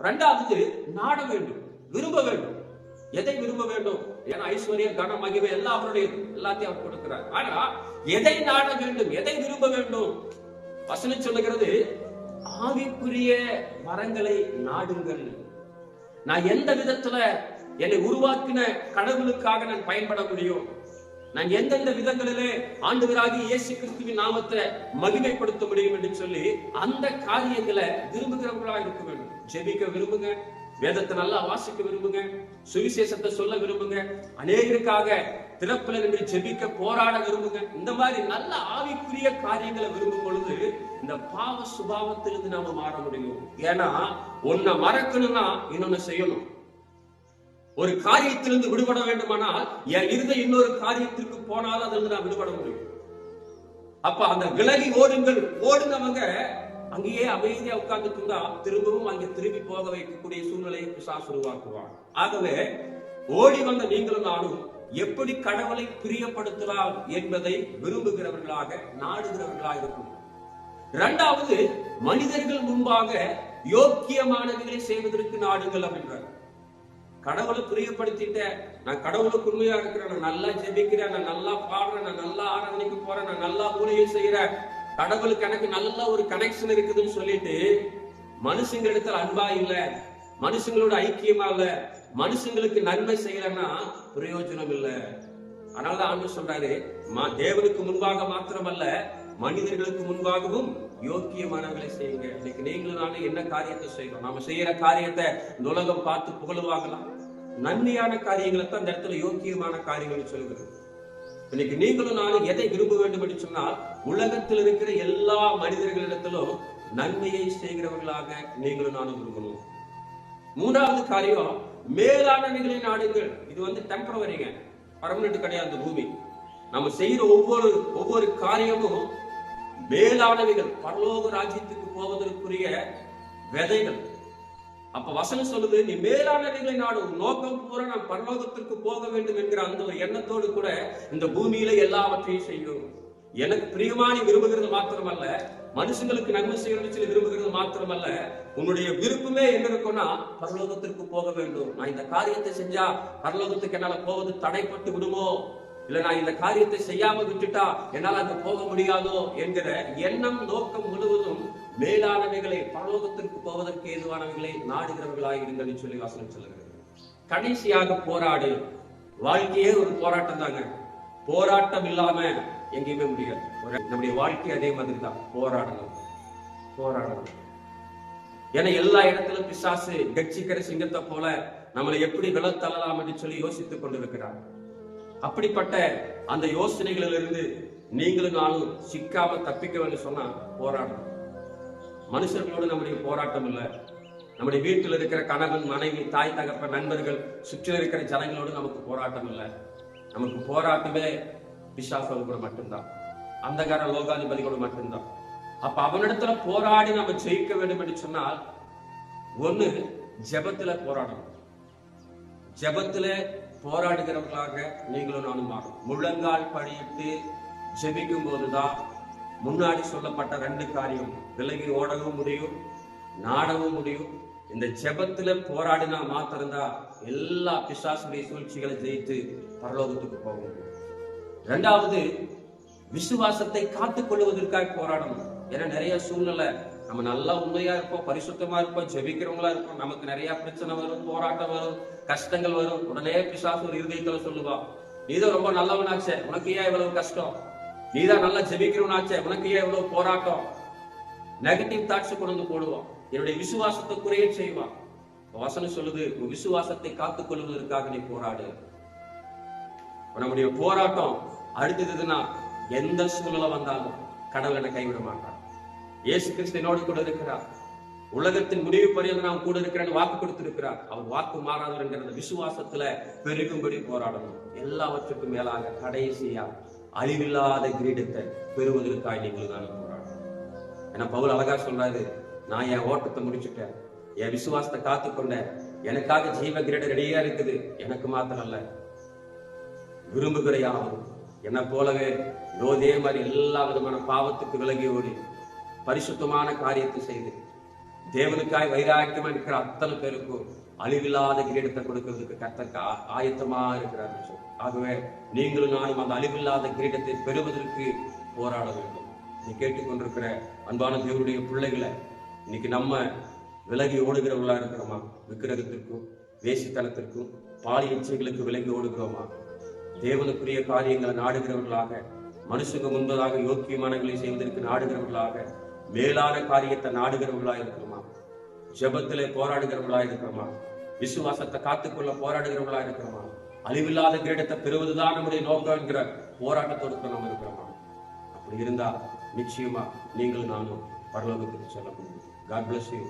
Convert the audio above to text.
இரண்டாவது நாட வேண்டும், விரும்ப வேண்டும். எதை விரும்ப வேண்டும்? ஏன்னா ஐஸ்வர்யம், கன, மகிமை எல்லாம் அவருடைய, எல்லாத்தையும் அவர் கொடுக்கிறார். ஆனா எதை நாட வேண்டும், எதை விரும்ப வேண்டும்? வசனம் சொல்லுகிறது, ஆவிக்குரிய வரங்களை நாடுங்கள். நான் எந்த விதத்துல என்னை உருவாக்கின கடவுளுக்காக நான் பயன்பட முடியும், நான் எந்தெந்த விதங்களிலே ஆண்டவராகிய இயேசு கிறிஸ்துவின் நாமத்தை மகிமைப்படுத்த முடியும் என்று சொல்லி அந்த காரியங்களை விரும்புகிறவர்களாக இருக்க வேண்டும். ஜெபிக்க விரும்புங்க, வேதத்தை நல்லா வாசிக்க விரும்புங்க, சுவிசேஷத்தை சொல்ல விரும்புங்க, அநேகருக்காக திறப்பில் நின்று ஜெபிக்க போராட விரும்புங்க. இந்த மாதிரி நல்ல ஆவிக்குரிய காரியங்களை விரும்பும் பொழுது இந்த பாவ சுபாவத்திலிருந்து நாம மாற முடியும். ஏன்னா ஒன்ன மறக்கணும்னா இன்னொன்னு செய்யணும். ஒரு காரியத்திலிருந்து விடுபட வேண்டுமானால் என் இருதயம் இன்னொரு காரியத்திற்கு போனாலும் அதிலிருந்து நான் விடுபட முடியும். அப்ப அந்த விலகி ஓடுங்கள், ஓடுனவங்க அங்கேயே அமைதியா உட்கார்ந்துட்டு இருந்தா திரும்பவும் அங்கே திரும்பி போக வைக்கக்கூடிய சூழ்நிலையை பிசாசு உருவாக்குவான். ஆகவே ஓடி வந்த நீங்களும் நானும் எப்படி கடவுளை பிரியப்படுத்தலாம் என்பதை விரும்புகிறவர்களாக, நாடுகிறவர்களாக இருக்கும். இரண்டாவது, மனிதர்கள் முன்பாக யோக்கியமானவர்களை செய்வதற்கு நாடுங்கள் அப்படின்றார். கடவுளை பிரியப்படுத்திட்டேன், நான் கடவுளுக்கு உண்மையா இருக்கிறேன், நான் நல்லா ஜெபிக்கிறேன், நான் நல்லா பாடுறேன், நான் நல்லா ஆராதனைக்கு போறேன், நான் நல்லா ஊழியம் செய்யறேன், கடவுளுக்கு எனக்கு நல்ல ஒரு கனெக்ஷன் இருக்குதுன்னு சொல்லிட்டு மனுஷங்க இடத்துல அன்பா இல்ல, மனுஷங்களோட ஐக்கியமா இல்ல, மனுஷங்களுக்கு நன்மை செய்யலன்னா பிரயோஜனம் இல்லை. அதனாலதான் ஆண்டவர் சொல்றாரு, தேவனுக்கு முன்பாக மாத்திரமல்ல மனிதர்களுக்கு முன்பாகவும் யோக்கியமானவர்களை செய்யுங்க. இன்னைக்கு நீங்களும் நானும் என்ன காரியத்தை செய்யணும்? நாம செய்யற காரியத்தை இந்த உலகம் பார்த்து புகழுவாங்கலாம். நன்மையான காரியங்களை தான் இந்த இடத்துல யோக்கியமான காரியங்கள் சொல்கிறது. இன்னைக்கு நீங்களும் நானும் எதை விரும்ப வேண்டும் என்று சொன்னால், உலகத்தில் இருக்கிற எல்லா மனிதர்களிடத்திலும் நன்மையை செய்கிறவர்களாக நீங்களும் நானும் விரும்பணும். மூன்றாவது காரியம், மேலானவைகளை நாடுங்கள். இது டெம்பரவரிங்க, பர்மனன்ட் கிடையாது. பூமி நம்ம செய்யற ஒவ்வொரு காரியமும் மேலானவைகள், பரலோக ராஜ்யத்துக்கு போவதற்குரிய விதைகள். அப்ப வசனம் சொல்லுது, நீ மேலானவைகளை நாடும். நோக்கம் பூரா நான் பரலோகத்திற்கு போக வேண்டும் என்கிற அந்த ஒரு எண்ணத்தோடு கூட இந்த பூமியில எல்லாவற்றையும் செய்யும். எனக்கு பிரியமான விரும்புகிறது மாத்திரமல்ல, மனுஷங்களுக்கு நன்மை செய்யணும்னு சொல்லி விரும்புகிறது மாத்திரமல்ல, உன்னுடைய விருப்பமே என்ன இருக்கும்னா பரலோகத்திற்கு போக வேண்டும். நான் இந்த காரியத்தை செஞ்சா பரலோகத்துக்கு என்னால போவது தடைப்பட்டு விடுமோ, இல்ல நான் இந்த காரியத்தை செய்யாம விட்டுட்டா என்னால அங்க போக முடியாதோ என்கிற எண்ணம், நோக்கம் முழுவதும் மேலானவைகளை, பரலோகத்திற்கு போவதற்கு ஏதுவானவைகளை நாடுகிறவர்களாக இருங்கள் சொல்லி வாசனம் சொல்லுகிறது. கடைசியாக போராடு. வாழ்க்கையே ஒரு போராட்டம் தாங்க. போராட்டம் இல்லாம எங்கேயுமே முடியாது. நம்முடைய வாழ்க்கை அதே மாதிரி தான், போராடணும். ஏன்னா எல்லா இடத்திலும் பிசாசு கட்சிக்கிற சிங்கத்தை போல நம்மளை எப்படி விழத்தள்ளலாம் என்று சொல்லி யோசித்துக் கொண்டிருக்கிறார். அப்படிப்பட்ட அந்த யோசனைகளிலிருந்து நீங்களும் நானும் சிக்காம தப்பிக்க வேண்டும் சொன்னா போராடணும். மனுஷர்களோடு நம்முடைய போராட்டம் இல்லை. நம்முடைய வீட்டில் இருக்கிற கணவன், மனைவி, தாய், தகப்பன், நண்பர்கள், சுற்றி இருக்கிற ஜனங்களோடு நமக்கு போராட்டம் இல்லை. நமக்கு போராட்டமே பிசாசோடு கூட மட்டும்தான், அந்தகார லோகாதிபதிகளோடு மட்டும்தான். அப்ப அவனிடத்துல போராடி நம்ம ஜெயிக்க வேண்டும் என்று சொன்னால், ஒண்ணு ஜெபத்துல போராடணும். ஜெபத்துல போராடுகிறவர்களாக நீங்களும் நானும் மாறும். முழங்கால் படியிட்டு ஜெபிக்கும் போதுதான் முன்னாடி சொல்லப்பட்ட 2 காரியம் விலகி ஓடவும் முடியும், நாடவும் முடியும். இந்த ஜெபத்துல போராடினா மாத்திரம்தான் எல்லா பிசாசுடைய சூழ்ச்சிகளை ஜெயித்து பரலோகத்துக்கு போக முடியும். இரண்டாவது, விசுவாசத்தை காத்துக் கொள்வதற்காக போராடணும். ஏன்னா நிறைய சூழ்நிலை நம்ம நல்லா உண்மையா இருப்போம், பரிசுத்தமா இருப்போம், ஜெபிக்கிறவங்களா இருப்போம், நமக்கு நிறைய பிரச்சனை வரும், போராட்டம் வரும், கஷ்டங்கள் வரும். உடனே பிசாசு ஒரு இருதயத்துல சொல்லுவா, நீதான் ரொம்ப நல்லவனாச்சே, உனக்கு ஏன் இவ்வளவு கஷ்டம்? நீதான் நல்லா ஜெபிக்கிறவனாச்சே, உனக்கு ஏன் இவ்வளவு போராட்டம்? நெகட்டிவ் தாட்ஸ் கொண்டு வந்து போடுவோம். என்னுடைய விசுவாசத்தை குறைய செய்வான். வசனம் சொல்லுது, விசுவாசத்தை காத்துக் கொள்வதற்காக நீ போராடு. நம்முடைய போராட்டம் அடுத்ததுன்னா, எந்த சூழ்நிலை வந்தாலும் கடவுள் என்னை கைவிட மாட்டார். இயேசு கிறிஸ்து என்னோடு கூட இருக்கிறார். உலகத்தின் முடிவு பரியந்த நாம் கூட இருக்கிறேன்னு வாக்கு கொடுத்திருக்கிறார். அவர் வாக்கு மாறாதவர் என்கிற விசுவாசத்துல பெருகும்படி போராடணும். எல்லாவற்றுக்கும் மேலாக கடைசியா அழிவில்லாத கிரீடத்தை பெறுவதற்காக நீங்கள் தான் போராடணும். ஏன்னா பவுல் அழகா சொல்றாரு, நான் என் ஓட்டத்தை முடிச்சுட்டேன், என் விசுவாசத்தை காத்துக்கொண்டேன், எனக்காக ஜீவ கிரீடம் ரெடியா இருக்குது. எனக்கு மாத்திரம் அல்ல, விரும்புகிற யாரும் என்ன போலவே இதே மாதிரி எல்லா விதமான பாவத்துக்கு விலகி ஓடி பரிசுத்தமான காரியத்தை செய்து தேவனுக்காய் வைராக்கியமா இருக்கிற அத்தனை பேருக்கும் அழிவில்லாத கிரீடத்தை கொடுக்கிறதுக்கு கர்த்தர் ஆயத்தமா இருக்கிறார். ஆகவே நீங்களும் நானும் அந்த அழிவில்லாத கிரீடத்தை பெறுவதற்கு போராட வேண்டும். நீ கேட்டுக்கொண்டிருக்கிற அன்பான தேவனுடைய பிள்ளைகளை, இன்னைக்கு நம்ம விலகி ஓடுகிறவர்களா இருக்கிறோமா? விக்கிரகத்திற்கும் வேசித்தனத்திற்கும் பாலியல் இச்சைகளுக்கு விலகி ஓடுகிறோமா? தேவனுக்குரிய காரியங்களை நாடுகிறவர்களாக, மனுஷங்க முன்பதாக யோக்கியமானங்களை செய்வதற்கு நாடுகிறவர்களாக, மேலான காரியத்தை நாடுகிறவர்களாக இருக்கிறோமா? ஜெபத்திலே போராடுகிறவர்களாக இருக்கிறோமா? விசுவாசத்தை காத்துக்கொள்ள போராடுகிறவர்களாக இருக்கிறோமா? அழிவில்லாத கிரீடத்தை பெறுவதுதான் நம்முடைய நோக்கம் என்கிற போராட்டத்தோடு நம்ம இருக்கிறோமா? அப்படி இருந்தா நிச்சயமா நீங்கள் நானும் பரலோகத்துக்கு செல்ல முடியும். God bless you.